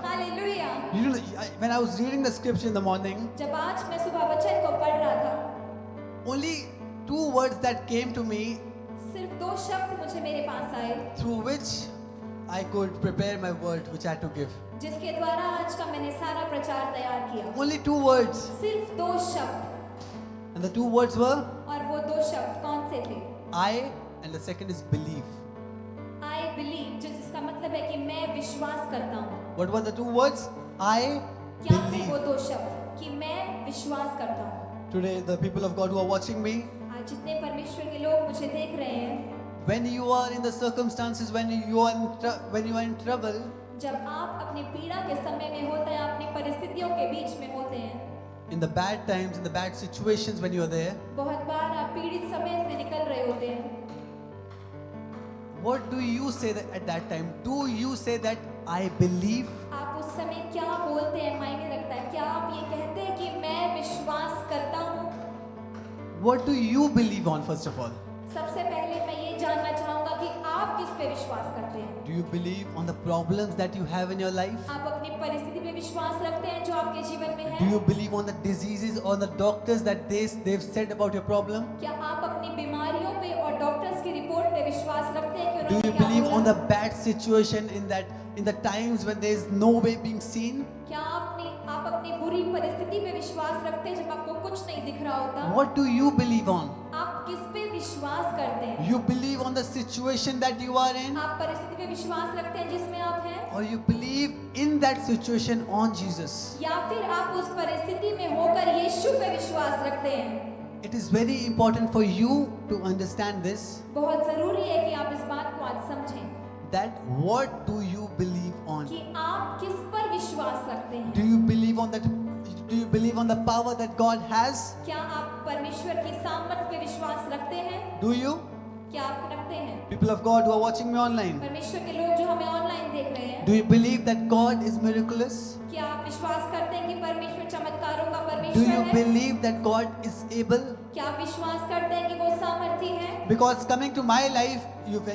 Hallelujah. Hallelujah. You know, when I was reading the scripture in the morning, जब आज मैं सुबह वचन को पढ़ रहा था, only two words that came to me सिर्फ दो शब्द मुझे मेरे पास आए, through which I could prepare my word which I had to give. जिसके द्वारा आज का मैंने सारा प्रचार तैयार किया। Only two words. सिर्फ दो शब्द, And the two words were और वो दो शब्द कौन से थे? I, and the second is believe. I believe, जिसका मतलब है कि मैं विश्वास करता हूँ। What were the two words? I क्या थे वो believe. दो शब्द कि मैं विश्वास करता हूँ? Today, the people of God who are watching me, आज जितने परमेश्वर के लोग मुझे देख रहे हैं, when you are in the circumstances, when you are in trouble, जब आप अपनी पीड़ा के समय में होते हैं, अपनी परिस्थितियों के बीच में होते हैं, in the bad times, in the bad situations when you are there, बहुत बार आप पीड़ित समय से निकल रहे होते हैं, what do you say at that time? Do you say that I believe? आप उस समय क्या बोलते हैं मायने रखता है। क्या आप ये कहते हैं कि मैं विश्वास करता हूँ? What do you believe on first of all? सबसे पहले मैं ये जानना चाहूंगा कि आप किस पे विश्वास करते हैं? Do you believe on the problems that you have in your life? आप अपनी परिस्थिति पे विश्वास रखते हैं जो आपके जीवन में Do है? you believe on the diseases or the doctors that they've said about your problem? क्या आप अपनी बीमारियों पे और डॉक्टर्स की रिपोर्ट पे विश्वास रखते हैं कि Do उन्होंने you क्या believe बोला? on the bad situation in the times when there is no way being seen? क्या आप अपनी बुरी परिस्थिति पे विश्वास रखते हैं जब आपको कुछ नहीं दिख रहा होता? What do you believe on? आप किस पे विश्वास करते हैं? You believe on the situation that you are in, आप परिस्थिति पे विश्वास रखते हैं जिसमें आप हैं, or you believe in that situation on Jesus? या फिर आप उस परिस्थिति में होकर यीशु पे विश्वास रखते हैं? It is very important for you to understand this, बहुत जरूरी है कि आप इस बात को आज समझें that what do you believe on? कि आप किस पर विश्वास रखते हैं। Do you believe on that? Do you believe on the power that God has? क्या आप परमेश्वर की सामर्थ पे विश्वास रखते हैं? Do you? क्या आप रखते हैं? People of God who are watching me online, परमेश्वर के लोग जो हमें ऑनलाइन देख रहे हैं, do you believe that God is miraculous? क्या आप विश्वास करते हैं कि परमेश्वर चमत्कारों का Do परमेश्वर you है? believe that God is able? क्या आप विश्वास करते हैं कि वो सामर्थी है? Because coming to my life,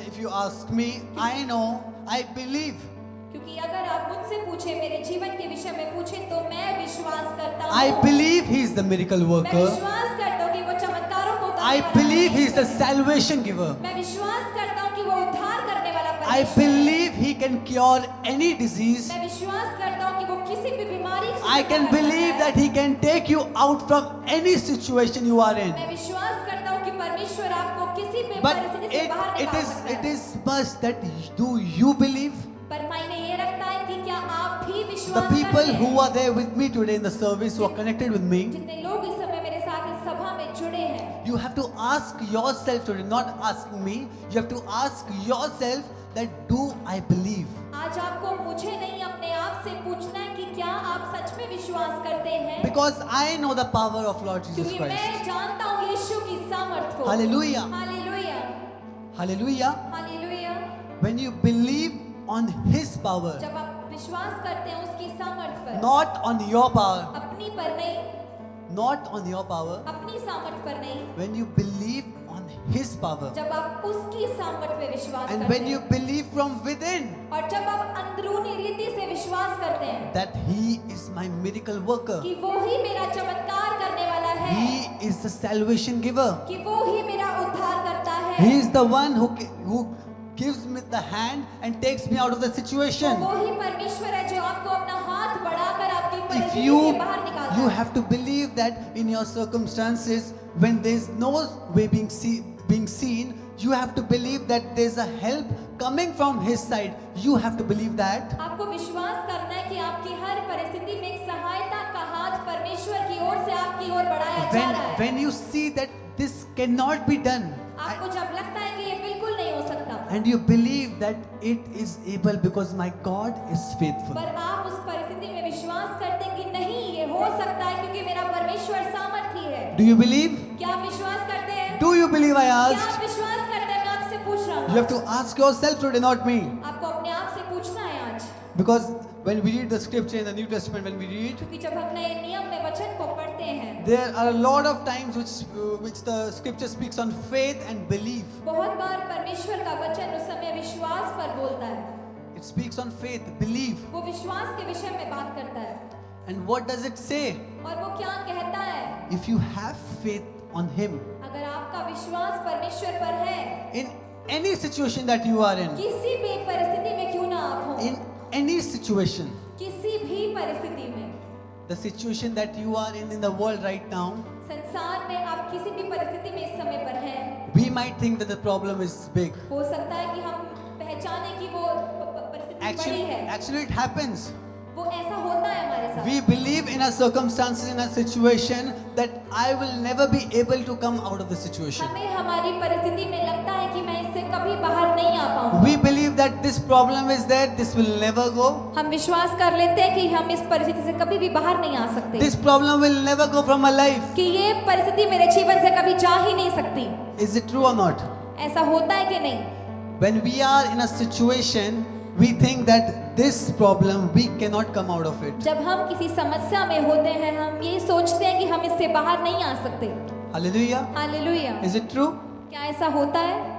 if you ask me, I know, I believe. क्योंकि अगर आप मुझसे पूछे, मेरे जीवन के विषय में पूछे, तो मैं विश्वास करता हूँ। I believe He is the miracle मैं worker. विश्वास करता हूँ कि वो चमत्कारों को करने I वाला believe He is the परमेश्वर है। salvation giver. मैं विश्वास करता हूँ कि वो उद्धार करने वाला I परमेश्वर है। believe He can cure any disease. मैं विश्वास करता हूँ कि वो किसी भी बीमारी से I can छुटकारा believe करता है। that He can take you out from any situation you are in. मैं विश्वास करता हूँ कि परमेश्वर आपको किसी भी But परिस्थिति से बाहर निकाल सकता it है। is must that do you believe? पर मायने ये रखता है कि क्या आप भी The विश्वास people करते who हैं? are there with me today in the service, who are connected with me, जितने लोग इस समय मेरे साथ इस सभा में जुड़े हैं, you have to ask yourself today, not asking me, you have to ask yourself that do I believe? आज आपको मुझे नहीं अपने आप से पूछना है कि क्या आप सच में विश्वास करते हैं? Because I know the power of Lord Jesus क्योंकि Christ. मैं जानता हूँ यीशु की सामर्थ को। Hallelujah. Hallelujah, Hallelujah. Hallelujah. When you believe on His power, जब आप विश्वास करते हैं उसकी सामर्थ पर, not on your power, अपनी पर नहीं, not on your power, अपनी सामर्थ पर नहीं, when you believe on His power, जब आप उसकी सामर्थ पे विश्वास and करते when you हैं, believe from within और जब आप अंदरूनी रीति से विश्वास करते हैं that He is my miracle worker, कि वो ही मेरा चमत्कार करने वाला है, He is the salvation giver, कि वो ही मेरा उद्धार करता है, He is the one who gives me the hand and takes me out of the तो situation. वो ही परमेश्वर है जो आपको अपना हाथ बढ़ाकर आपकी If परिस्थिति you से बाहर निकालता you है। have to believe that in your circumstances when there is no way being seen, you have to believe that there is a help coming from His side. You have to believe that. आपको विश्वास करना है कि आपकी हर परिस्थिति में एक सहायता का हाथ परमेश्वर की ओर से आपकी ओर बढ़ाया जा रहा है। When you see that this cannot be done, आपको जब लगता है कि ये बिल्कुल नहीं हो सकता, and you believe that it is able because my God is faithful. पर आप उस परिस्थिति में विश्वास करते हैं कि नहीं ये हो सकता है क्योंकि मेरा परमेश्वर सामर्थी है। Do you believe? क्या आप विश्वास करते हैं? Do you believe? I क्या asked. आप विश्वास करते हैं? मैं आपसे पूछ रहा You हूँ। have to ask yourself today, not me. आपको अपने आप से पूछना है आज, Because when we read the scripture in the New Testament, when we read, क्योंकि जब हम नए नियम में वचन को पढ़ते हैं, there are a lot of times which the scripture speaks on faith and belief. बहुत बार परमेश्वर का वचन उस समय विश्वास पर बोलता है। It speaks on faith, belief. वो विश्वास के विषय में बात करता है। And what does it say? और वो क्या कहता है? If you have faith on Him, अगर आपका विश्वास परमेश्वर पर है, in any situation that you are in, किसी भी परिस्थिति में क्यों ना आप हो, in any situation, किसी भी परिस्थिति में, the situation that you are in the world right now, संसार में आप किसी भी परिस्थिति में इस समय पर हैं, we might think that the problem is big. हो सकता है कि हम पहचाने कि वो परिस्थिति बड़ी है। Actually it happens. वो ऐसा होता है हमारे साथ। We believe in our circumstances, in our situation, that I will never be able to come out of the situation. हमें हमारी परिस्थिति में लगता है कि मैं इससे कभी बाहर नहीं आ पाऊंगा। We believe that this problem is there, this will never go. हम विश्वास कर लेते हैं कि हम इस परिस्थिति से कभी भी बाहर नहीं आ सकते, This problem will never go from my life. कि ये परिस्थिति मेरे जीवन से कभी जा ही नहीं सकती। Is it true or not? ऐसा होता है कि नहीं? When we are in a situation, we think that this problem we cannot come out of it. जब हम किसी समस्या में होते हैं, हम ये सोचते हैं कि हम इससे बाहर नहीं आ सकते। Hallelujah. Hallelujah. Is it true? क्या ऐसा होता है?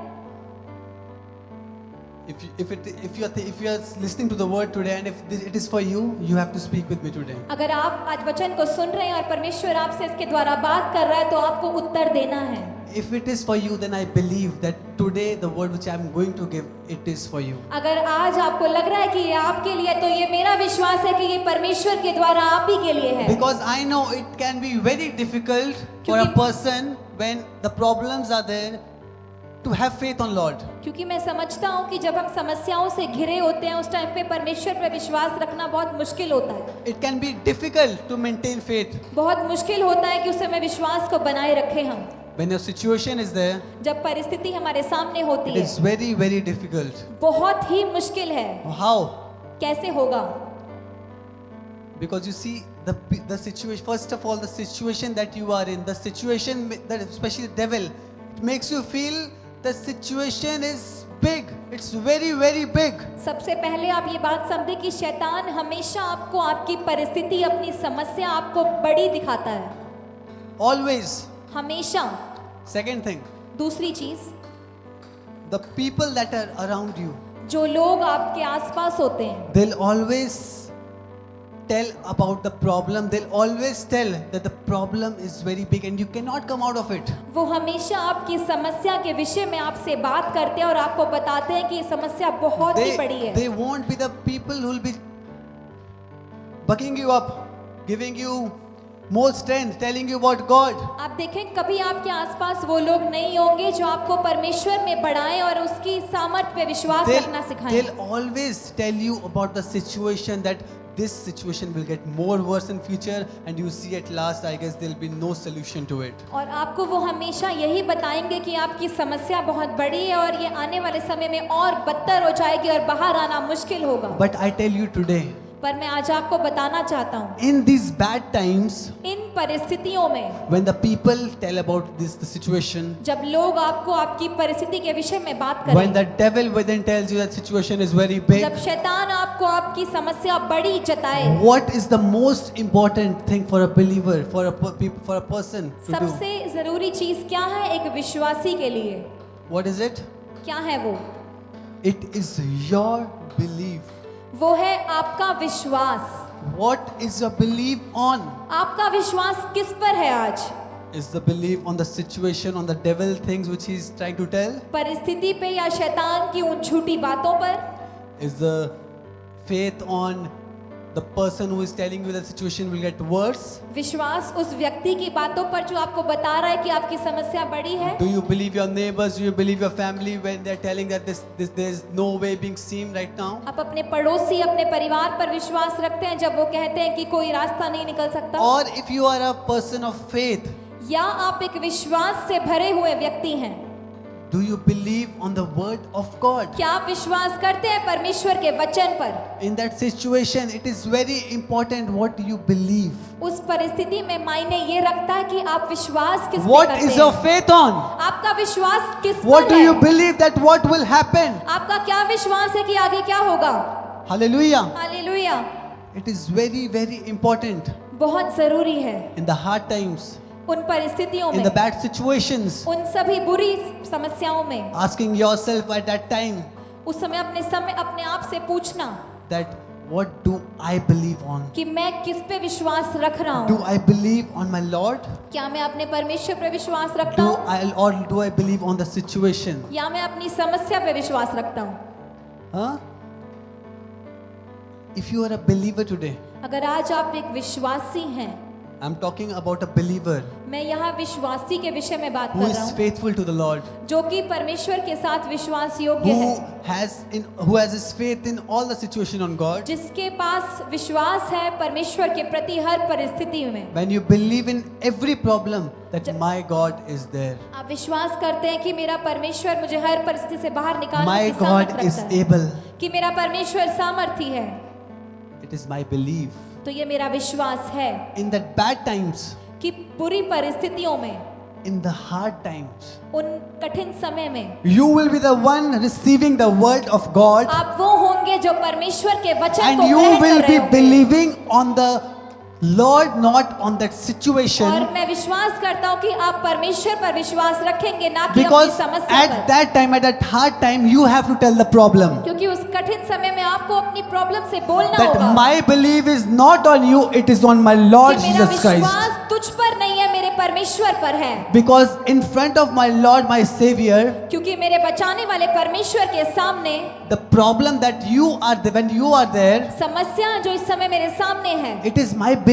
If you are listening to the word today and if it is for you, you have to speak with me today. अगर आप आज वचन को सुन रहे हैं और परमेश्वर आपसे इसके द्वारा बात कर रहा है, तो आपको उत्तर देना है। If it is for you, then I believe that today the word which I am going to give, it is for you. अगर आज आपको लग रहा है कि ये आपके लिए, तो ये मेरा विश्वास है कि ये परमेश्वर के द्वारा आप ही के लिए है। Because I know it can be very difficult for a person when the problems are there to have faith on Lord. क्योंकि मैं समझता हूँ कि जब हम समस्याओं से घिरे होते हैं, उस टाइम पे परमेश्वर पे विश्वास रखना बहुत मुश्किल होता है। It can be difficult to maintain faith बहुत मुश्किल होता है कि उस समय विश्वास को बनाए रखें हम। when your situation is there. जब परिस्थिति हमारे सामने होती It है, is very, very difficult. बहुत ही मुश्किल है। How? कैसे होगा? Because you see the situation. First of all, the situation that you are in, the situation that especially the devil, it makes you feel the situation is big. It's very, very big. सबसे पहले आप ये बात समझे कि शैतान हमेशा आपको आपकी परिस्थिति, अपनी समस्या आपको बड़ी दिखाता है, Always. हमेशा। Second thing, दूसरी चीज, the people that are around you, जो लोग आपके आसपास होते हैं, they'll always tell about the problem. They'll always tell that the problem is very big and you cannot come out of it. वो हमेशा आपकी समस्या के विषय में आपसे बात करते हैं और आपको बताते हैं कि ये समस्या बहुत ही बड़ी है। They won't be the people who will be bucking you up, giving you more strength, telling you about God. आप देखें, कभी आपके आसपास वो लोग नहीं होंगे जो आपको परमेश्वर में बढ़ाएं और उसकी सामर्थ्य पे विश्वास रखना सिखाएं। They'll always tell you about the situation, that this situation will get more worse in future and you see at last I guess there'll be no solution to it. और आपको वो हमेशा यही बताएंगे कि आपकी समस्या बहुत बड़ी है और ये आने वाले समय में और बदतर हो जाएगी और बाहर आना मुश्किल होगा। But I tell you today, पर मैं आज आपको बताना चाहता हूँ, in these bad times, इन परिस्थितियों में when the people tell about the situation, जब लोग आपको आपकी परिस्थिति के विषय में बात when करें, the devil within tells you that situation is very big, जब शैतान आपको आपकी समस्या बड़ी जताए, what is the most important thing for a believer, for a person to do? सबसे जरूरी चीज क्या है एक विश्वासी के लिए? What is it? क्या है वो? It is your belief. वो है आपका विश्वास। What is your belief on? आपका विश्वास किस पर है आज? Is the belief on the situation, on the devil things which he is trying to tell? परिस्थिति पे या शैतान की उन झूठी बातों पर? Is the faith on the person who is telling you that situation will get worse? विश्वास उस व्यक्ति की बातों पर जो आपको बता रहा है कि आपकी समस्या बड़ी है? Do you believe your neighbors? Do you believe your family when they are telling that there is no way being seen right now? आप अपने पड़ोसी, अपने परिवार पर विश्वास रखते हैं जब वो कहते हैं कि कोई रास्ता नहीं निकल सकता? Or if you are a person of faith, या आप एक विश्वास से भरे हुए व्यक्ति हैं, do you believe on the word of God? क्या आप विश्वास करते हैं परमेश्वर के वचन पर? In that situation, it is very important what you believe. उस परिस्थिति में मायने ये रखता है कि आप विश्वास किस पे What करते is हैं? your faith on? आपका विश्वास किस What पर do है? you believe that what will happen? आपका क्या विश्वास है कि आगे क्या होगा? Hallelujah. Hallelujah. It is very, very important बहुत जरूरी है in the hard times, उन परिस्थितियों in में, the bad situations, उन सभी बुरी समस्याओं में, asking yourself at that time, उस समय अपने आप से पूछना that what do I believe on? कि मैं किस पे विश्वास रख रहा Do हूँ। I believe on my Lord? क्या मैं अपने परमेश्वर पे विश्वास रखता हूँ Do I believe on the situation? या मैं अपनी समस्या पे विश्वास रखता हूँ। Huh? If you are a believer today, अगर आज आप एक विश्वासी हैं, I'm talking about a believer मैं यहाँ विश्वासी के विषय में बात who कर is रहा हूँ faithful to the Lord, जो कि परमेश्वर के साथ विश्वास योग्य है, who has his faith in all the situation on God. जिसके पास विश्वास है परमेश्वर के प्रति हर परिस्थिति में। When you believe in every problem that my God is there, आप विश्वास करते हैं कि मेरा परमेश्वर मुझे हर परिस्थिति से बाहर निकालने my की सामर्थ God is रखता है, able. कि मेरा परमेश्वर सामर्थी है, It is my belief. तो ये मेरा विश्वास है In that bad times, कि बुरी परिस्थितियों में, in the hard times, उन कठिन समय में you will be the one receiving the word of God, आप वो होंगे जो परमेश्वर के वचन and को you ग्रहण will कर be रहे होंगे। believing on the Lord, not on that और situation, मैं विश्वास करता हूँ कि आप परमेश्वर पर विश्वास रखेंगे, ना कि अपनी because समस्या at पर, that time, at that hard time, you have to tell the problem क्योंकि उस कठिन समय में आपको अपनी प्रॉब्लम से बोलना that होगा my belief is not on you, it is on my Lord कि मेरा Jesus Christ. विश्वास तुझ पर नहीं है, मेरे परमेश्वर पर है, Because in front of my Lord, my Savior, क्योंकि मेरे बचाने वाले परमेश्वर के सामने the problem that you are there, when you are there, समस्या जो इस समय मेरे सामने है, it is my belief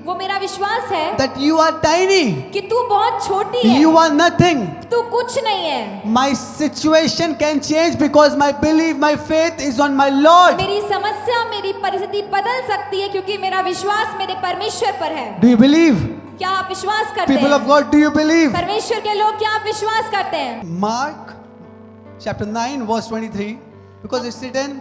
वो मेरा विश्वास है that you are tiny, कि तू बहुत छोटी है, you are nothing. तू कुछ नहीं है। My situation can change because my belief, my faith is on my Lord. मेरी समस्या, मेरी परिस्थिति बदल सकती है क्योंकि मेरा विश्वास मेरे परमेश्वर पर है। Do you believe? क्या आप विश्वास करते People of हैं? God, do you believe? परमेश्वर के लोग, क्या आप विश्वास करते हैं? Mark chapter 9 verse 23, because it's written,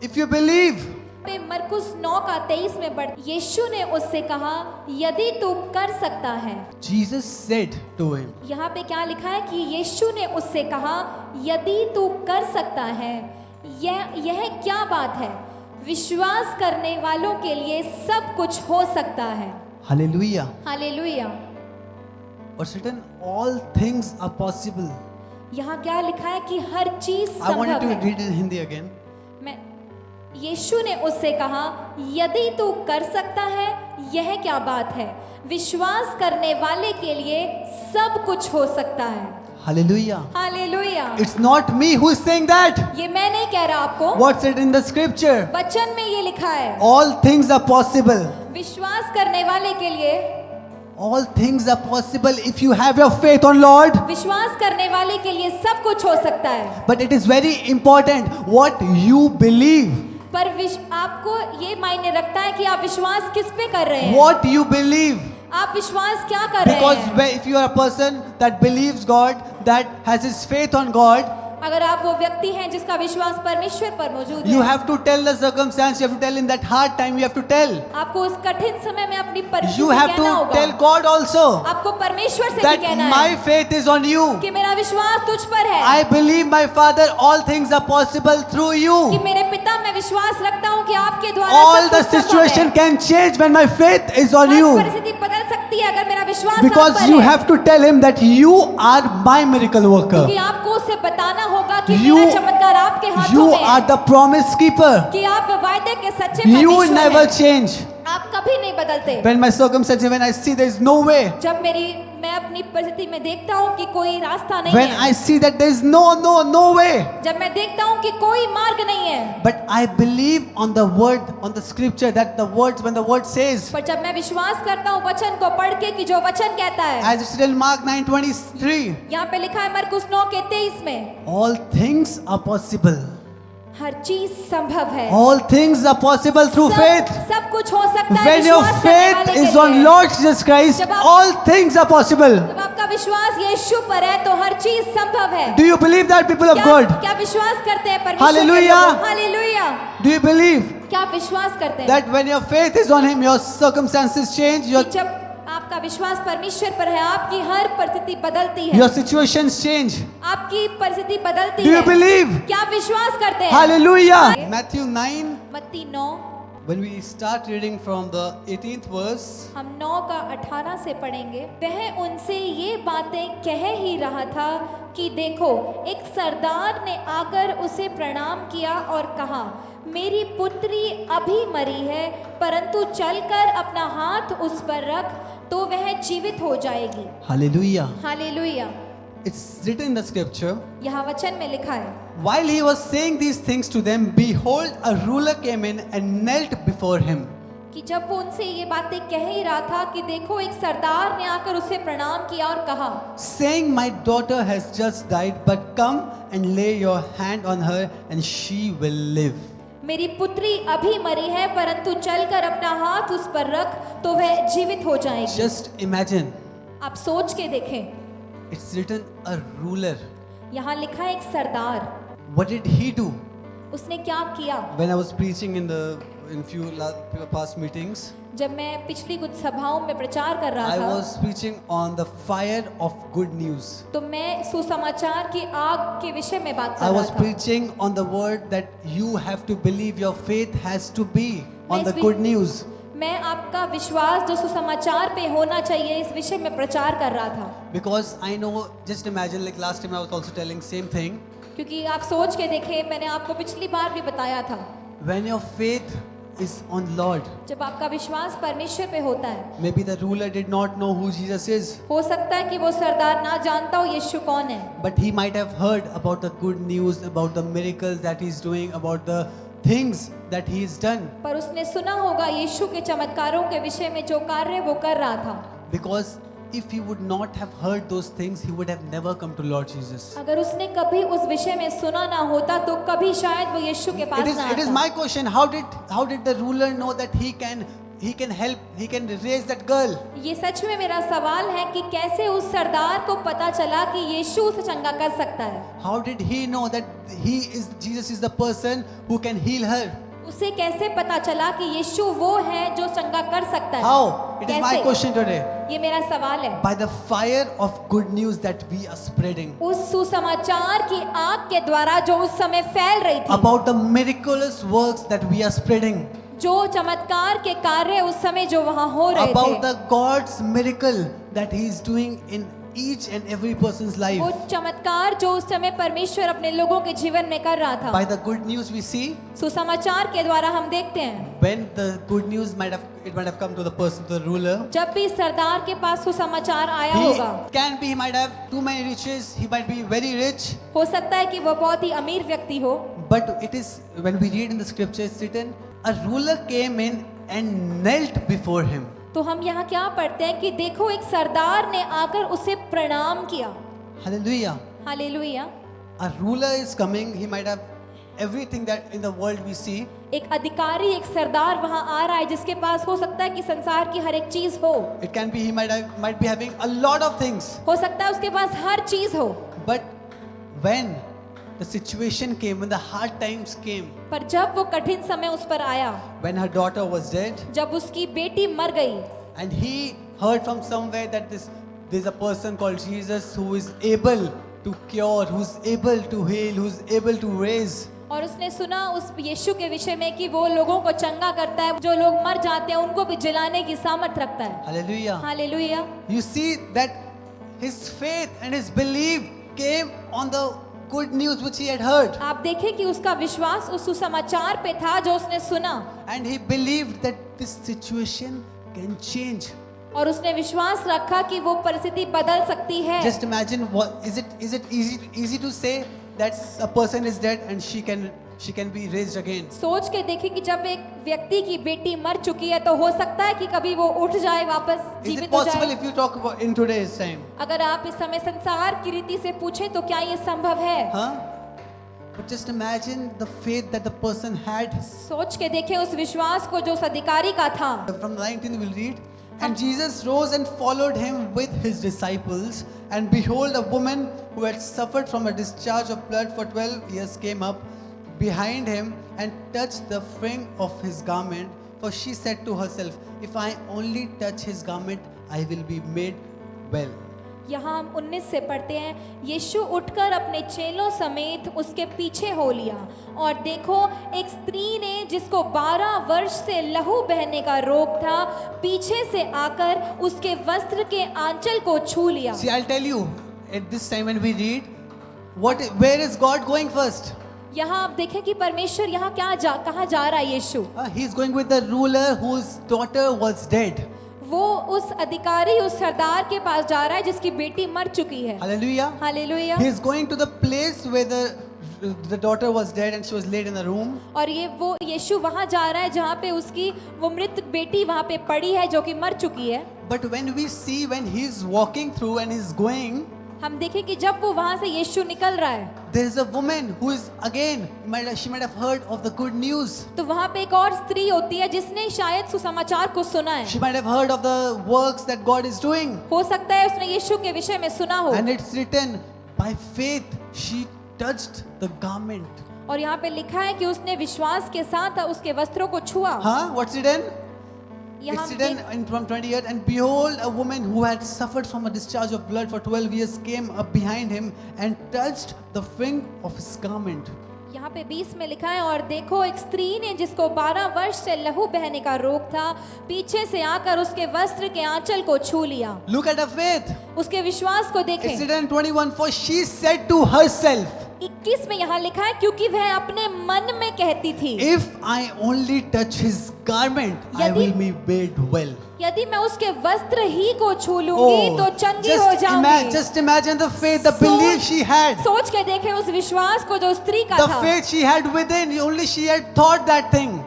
if you believe, पे मरकुस 9 का 23 में पढ़, यीशु ने उससे कहा, यदि तू कर सकता है। Jesus said to him, यहाँ पे क्या लिखा है कि यीशु ने उससे कहा, यदि तू कर सकता है। यह क्या बात है? विश्वास करने वालों के लिए सब कुछ हो सकता है। hallelujah. Hallelujah. What's written? All things are possible. यहाँ क्या लिखा है कि हर चीज I want you संभव to है। read it in Hindi again. यीशु ने उससे कहा, यदि तू कर सकता है, यह क्या बात है? विश्वास करने वाले के लिए सब कुछ हो सकता है। Hallelujah. Hallelujah. It's not me who is saying that. ये मैं नहीं कह रहा आपको, What's it in the scripture? वचन में ये लिखा है। All things are possible. विश्वास करने वाले के लिए, All things are possible if you have your faith on Lord. विश्वास करने वाले के लिए सब कुछ हो सकता है। But it is very important what you believe. पर आपको ये मायने रखता है कि आप विश्वास किस पे कर रहे हैं। What you believe. आप विश्वास क्या कर रहे Because हैं? if you are a person that believes God, that has his faith on God, अगर आप वो व्यक्ति हैं जिसका विश्वास परमेश्वर पर मौजूद you है, have to tell the circumstance, you have to tell in that hard time, you have to tell. आपको उस कठिन समय में अपनी परिस्थिति You से have to कहना होगा। tell God also आपको परमेश्वर से भी that कहना my है faith is on you. कि मेरा विश्वास तुझ पर है, I believe my Father, all things are possible through कि you. मेरे पिता, मैं विश्वास रखता हूँ कि आपके द्वारा All सब the कुछ संभव situation है। can change when my faith is on her you. परिस्थिति बदल सकती है अगर मेरा विश्वास आप Because पर you है। have to tell him that you are my miracle worker. क्योंकि आपको उसे बताना होगा कि You- मेरा चमत्कार आपके हाथों You में are है, the promise keeper. कि आप वायदे के सच्चे You परमेश्वर never हैं। change. आप कभी नहीं बदलते। When my circumstances, when I see there is no way, जब मैं अपनी परिस्थिति में देखता हूँ कि कोई रास्ता नहीं when है, I see that there is no way, जब मैं देखता हूँ कि कोई मार्ग नहीं है, but I believe on the word, on the scripture, that the words, when the word says, पर जब मैं विश्वास करता हूँ वचन को पढ़ के कि जो वचन कहता है, as it's written in Mark 9:23, यहाँ पे लिखा है मरकुस 9 के 23 में, all things are possible. हर चीज संभव है। All things are possible through faith. सब कुछ हो सकता है When your विश्वास करने faith वाले के is on लिए। Lord Jesus Christ, जब आप- all things are possible. जब आपका विश्वास यीशु पर है तो हर चीज संभव है। Do you believe that, people of God? क्या विश्वास करते हैं परमेश्वर के Hallelujah. लोग? हालेलुया। Do you believe क्या आप विश्वास करते हैं that when your faith is on Him, your circumstances change, कि your जब आपका विश्वास परमेश्वर पर है, आपकी हर परिस्थिति बदलती है, situations change? आपकी परिस्थिति बदलती Do you है। believe? क्या आप विश्वास करते हैं? Hallelujah. Matthew 9, मत्ती 9 When we start reading from the 18th verse, हम 9 का 18 से पढ़ेंगे। वह उनसे ये बातें कह ही रहा था कि देखो, एक सरदार ने आकर उसे प्रणाम किया और कहा, मेरी पुत्री अभी मरी है, परंतु चलकर अपना हाथ उस पर रख तो वह जीवित हो जाएगी। hallelujah. Hallelujah. It's written in the scripture. यहाँ वचन में लिखा है, While he was saying these things to them, behold, a ruler came in and knelt before him. कि जब वो उनसे ये बातें कह ही रहा था कि देखो, एक सरदार ने आकर उसे प्रणाम किया और कहा, saying, My daughter has just died, but come and lay your hand on her, and she will live. मेरी पुत्री अभी मरी है, परंतु चलकर अपना हाथ उस पर रख तो वह जीवित हो जाएगी। Just imagine, आप सोच के देखें, it's written a ruler. यहाँ लिखा है एक सरदार। What did he do? उसने क्या किया? When I was preaching in few past meetings, जब मैं पिछली कुछ सभाओं में प्रचार कर रहा I था, was preaching on the fire of good news. तो मैं सुसमाचार की आग के विषय में बात I कर was रहा था। preaching on the word that you have to believe, your faith has to be on the मैं good news. मैं आपका विश्वास जो सुसमाचार पे होना चाहिए, इस विषय में प्रचार कर रहा था। Because I know, just imagine, like last time I was also telling same thing. क्योंकि आप सोच के देखें, मैंने आपको पिछली बार भी बताया था, When your faith is on Lord, जब आपका विश्वास परमेश्वर पे होता है, maybe the ruler did not know who Jesus is, हो सकता है कि वो सरदार ना जानता हो यीशु कौन है, but he might have heard about the good news, about the miracles that he's doing, about the things that he has done. पर उसने सुना होगा यीशु के चमत्कारों के विषय में जो कार्य वो कर रहा था। Because if he would not have heard those things, he would have never come to Lord Jesus. अगर उसने कभी उस विषय में सुना ना होता तो कभी शायद वो यीशु के पास ना It is आता। my question, how did the ruler know that he can help, he can raise that girl? ये सच में मेरा सवाल है कि कैसे उस सरदार को पता चला कि यीशु उसे चंगा कर सकता है? How did he know that Jesus is the person who can heal her? उसे कैसे पता चला कि यीशु वो है जो चंगा कर सकता है? How? It is my कैसे? question today. ये मेरा सवाल है। By the fire of good news that we are spreading. उस सुसमाचार की आग के द्वारा जो उस समय फैल रही थी, About the miraculous works that we are spreading. जो चमत्कार के कार्य उस समय जो वहाँ हो रहे About थे, the God's miracle that He is doing in each and every person's life. वो चमत्कार जो उस समय परमेश्वर अपने लोगों के जीवन में कर रहा था, By the good news we see, सुसमाचार के द्वारा हम देखते हैं। when the good news might have come to the person, to the ruler. जब भी सरदार के पास सुसमाचार आया He होगा, can be, he might have too many riches, he might be very rich. हो सकता है कि वो बहुत ही अमीर व्यक्ति हो, But it is, when we read in the scripture, it's written, a ruler came in and knelt before him. तो हम यहाँ क्या पढ़ते हैं कि देखो, एक सरदार ने आकर उसे प्रणाम किया। Hallelujah. Hallelujah. A ruler is coming, he might have everything that in the world we see. एक अधिकारी, एक सरदार वहाँ आ रहा है जिसके पास हो सकता है कि संसार की हर एक चीज हो, It can be, he might be having a lot of things. हो सकता है उसके पास हर चीज हो, But when the situation came, when the hard times came, पर जब वो कठिन समय उस पर आया, when her daughter was dead, जब उसकी बेटी मर गई, and he heard from somewhere that there's a person called Jesus who is able to cure, who's able to heal, who's able to raise. और उसने सुना उस यीशु के विषय में कि वो लोगों को चंगा करता है, जो लोग मर जाते हैं उनको भी जिलाने की सामर्थ रखता है। Hallelujah. Hallelujah. You see that his faith and his belief came on the good news which he had heard. आप देखें कि उसका विश्वास उस सुसमाचार पे था जो उसने सुना, And he believed that this situation can change. और उसने विश्वास रखा कि वो परिस्थिति बदल सकती है। Just imagine, what is it easy to say that a person is dead and she can be raised again? सोच के देखें कि जब एक व्यक्ति की बेटी मर चुकी है तो हो सकता है कि कभी वो उठ जाए, वापस Is it जीवित हो possible जाए। if you talk about in today's time? अगर आप इस समय संसार की रीति से पूछें तो क्या ये संभव है? Huh? But just imagine the faith that the person had. सोच के देखें उस विश्वास को जो उस अधिकारी का था। From 19 we'll read. And Jesus rose and followed him with his disciples. And behold, a woman who had suffered from a discharge of blood for 12 years came up behind him and touched the fringe of his garment. For she said to herself, if I only touch his garment, I will be made well. यहाँ हम 19 से पढ़ते हैं, यीशु उठकर अपने चेलों समेत उसके पीछे हो लिया और देखो एक स्त्री ने जिसको 12 वर्ष से लहू बहने का रोग था पीछे से आकर उसके वस्त्र के आंचल को छू लिया। See, I'll tell you, at this time when we read, where is God going first? यहाँ आप देखें कि परमेश्वर यहाँ कहाँ जा रहा है यीशु। He is going with the ruler whose daughter was dead. वो उस अधिकारी उस सरदार के पास जा रहा है जिसकी बेटी मर चुकी है। Hallelujah. Hallelujah. He is going to the place where the daughter was dead and she was laid in a room. और वो यीशु वहाँ जा रहा है जहाँ पे उसकी वो मृत बेटी वहाँ पे पड़ी है जो कि मर चुकी है। But when we see when he is walking through and he's going, हम देखें कि जब वो वहाँ से यीशु निकल रहा है there is a woman who is again, she might have heard of the good news. तो वहाँ पे एक और स्त्री होती है जिसने शायद सुसमाचार को सुना है। She might have heard of the works that God is doing. हो सकता है उसने यीशु के विषय में सुना हो। And it's written, by faith she touched the garment. और यहाँ पे लिखा है कि उसने विश्वास के साथ उसके वस्त्रों को छुआ। Huh? What's written? यहाँ It's written in from 28, and behold, a woman who had suffered from a discharge of blood for 12 years came up behind him and touched the fringe of his garment. यहाँ पे 20 में लिखा है, और देखो एक स्त्री ने जिसको 12 वर्ष से लहू बहने का रोग था पीछे से आकर उसके वस्त्र के आंचल को छू लिया। Look at her faith. उसके विश्वास को It's देखें। written in 21, for she said to herself, 21 में यहाँ लिखा है क्योंकि वह अपने मन में कहती थी, if I only touch his garment, I यदि- will be made well. यदि मैं उसके वस्त्र ही को छू लूंगी तो चंगी हो जाऊंगी। just imagine the faith, the सोच- belief she had, सोच के देखें उस विश्वास को जो स्त्री का the था। faith she had within. Only she had thought that thing.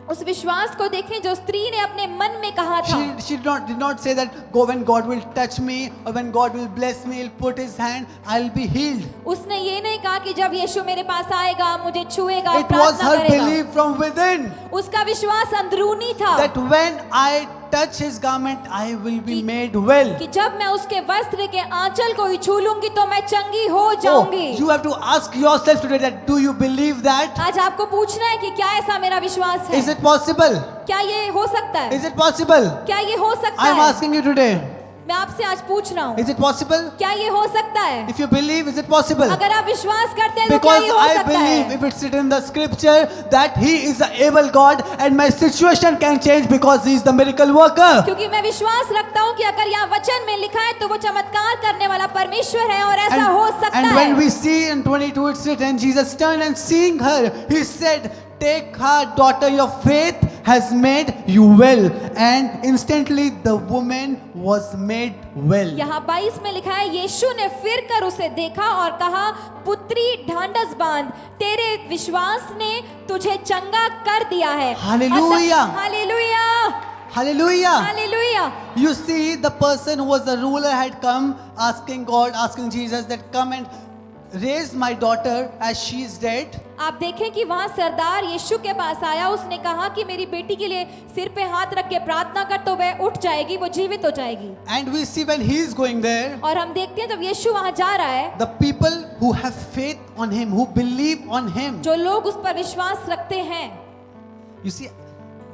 उस विश्वास को देखें जो स्त्री ने अपने मन में कहा था। She did not say that go when God will touch me or when God will bless me, He'll put His hand, I'll be healed. उसने ये नहीं कहा कि जब यीशु मेरे पास आएगा मुझे छुएगा It was प्रार्थना her करेगा। belief from within उसका विश्वास अंदरूनी था that when I touch His garment, I will be made well. कि जब मैं उसके वस्त्र के आंचल को ही छू लूंगी तो मैं चंगी हो Oh, जाऊंगी। you have to ask yourself today that do you believe that? आज आपको पूछना है कि क्या ऐसा मेरा विश्वास है? Is it possible? क्या ये हो सकता है? Is it possible? क्या ये हो सकता I'm है? asking you today. मैं आपसे आज पूछ रहा हूँ, Is it possible? क्या ये हो सकता है? If you believe, is it possible? अगर आप विश्वास करते हैं तो क्या Because ये हो I सकता believe है? if it's written in the scripture that He is the able God and my situation can change because He is the miracle worker. क्योंकि मैं विश्वास रखता हूँ कि अगर यहाँ वचन में लिखा है तो वो चमत्कार करने वाला परमेश्वर है और ऐसा हो सकता And when है। we see in 22 it's written, Jesus turned and seeing her, He said, take her daughter, your faith has made you well. And instantly the woman was made well. यहाँ 22 में लिखा है, यीशु ने फिर कर उसे देखा और कहा, पुत्री ढांढस बांध, तेरे विश्वास ने तुझे चंगा कर दिया है। Hallelujah. Hallelujah, Hallelujah. Hallelujah. You see, the person who was the ruler had come asking God, asking Jesus that come and raise my daughter as she is dead. आप देखें कि वहाँ सरदार यीशु के पास आया, उसने कहा कि मेरी बेटी के लिए सिर पे हाथ रख के प्रार्थना कर तो वह उठ जाएगी, वो जीवित हो जाएगी। And we see when he is going there, और हम देखते हैं जब यीशु वहाँ जा रहा है, the people who have faith on him, who believe on him. जो लोग उस पर विश्वास रखते हैं, You see,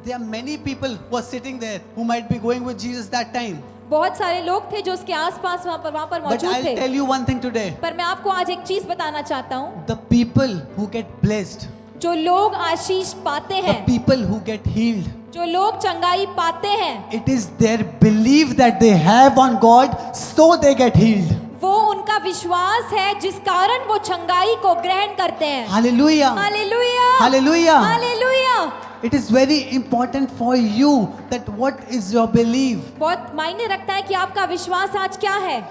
there are many people who are sitting there who might be going with Jesus that time. बहुत सारे लोग थे जो उसके आसपास वहाँ पर But मौजूद I'll थे। tell you one thing today. पर मैं आपको आज एक चीज बताना चाहता हूँ, The people who get blessed, जो लोग आशीष पाते the हैं, people who get healed, जो लोग चंगाई पाते हैं, it is their belief that they have on God, so they get healed. वो उनका विश्वास है जिस कारण वो चंगाई को ग्रहण करते हैं। Hallelujah. Hallelujah, Hallelujah. Hallelujah. It is very important for you that what is your belief. बहुत मायने रखता है कि आपका विश्वास आज क्या है।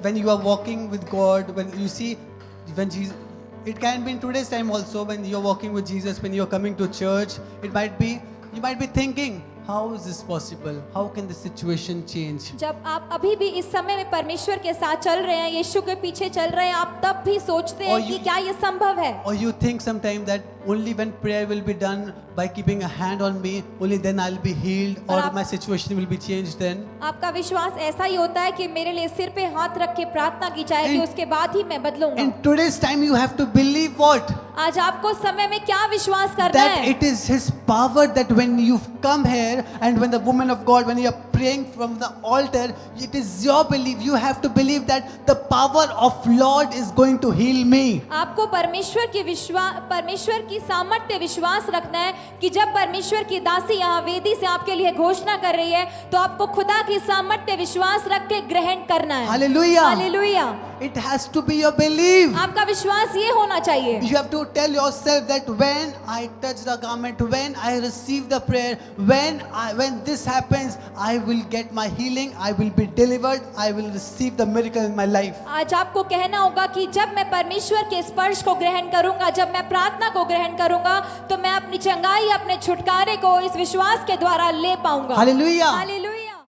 When you are walking with God, when you see, when Jesus, it can be in today's time also, when you're walking with Jesus, when you're coming to church, it might be, you might be thinking, how is this possible? How can the situation change? जब आप अभी भी इस समय में परमेश्वर के साथ चल रहे हैं, यीशु के पीछे चल रहे हैं, आप तब भी सोचते हैं और कि you- क्या ये संभव है। Or you think sometime that only when prayer will be done by keeping a hand on me, only then I'll be healed or और आप- my situation will be changed then. आपका विश्वास ऐसा ही होता है कि मेरे लिए सिर पे हाथ रख के प्रार्थना की जाएगी, And- उसके बाद ही मैं बदलूंगा। In today's time you have to believe what? आज आपको समय में क्या विश्वास करना that है? it is His power that when you come here and when the woman of God, when you are praying from the altar, it is your belief. You have to believe that the power of Lord is going to heal me. आपको परमेश्वर की सामर्थ्य विश्वास रखना है कि जब परमेश्वर की दासी यहाँ वेदी से आपके लिए घोषणा कर रही है तो आपको खुदा की सामर्थ्य विश्वास रख के ग्रहण करना है। Hallelujah. Hallelujah. It has to be your belief. आपका विश्वास ये होना चाहिए। You have to tell yourself that when I touch the garment, when I receive the prayer, when this happens, I will get my healing, I will be delivered, I will receive the miracle in my life. आज आपको कहना होगा कि जब मैं परमेश्वर के स्पर्श को ग्रहण करूंगा, जब मैं प्रार्थना को ग्रहण करूंगा, तो मैं अपनी चंगाई, अपने छुटकारे को इस विश्वास के द्वारा ले पाऊंगा। Hallelujah. हालेलुया।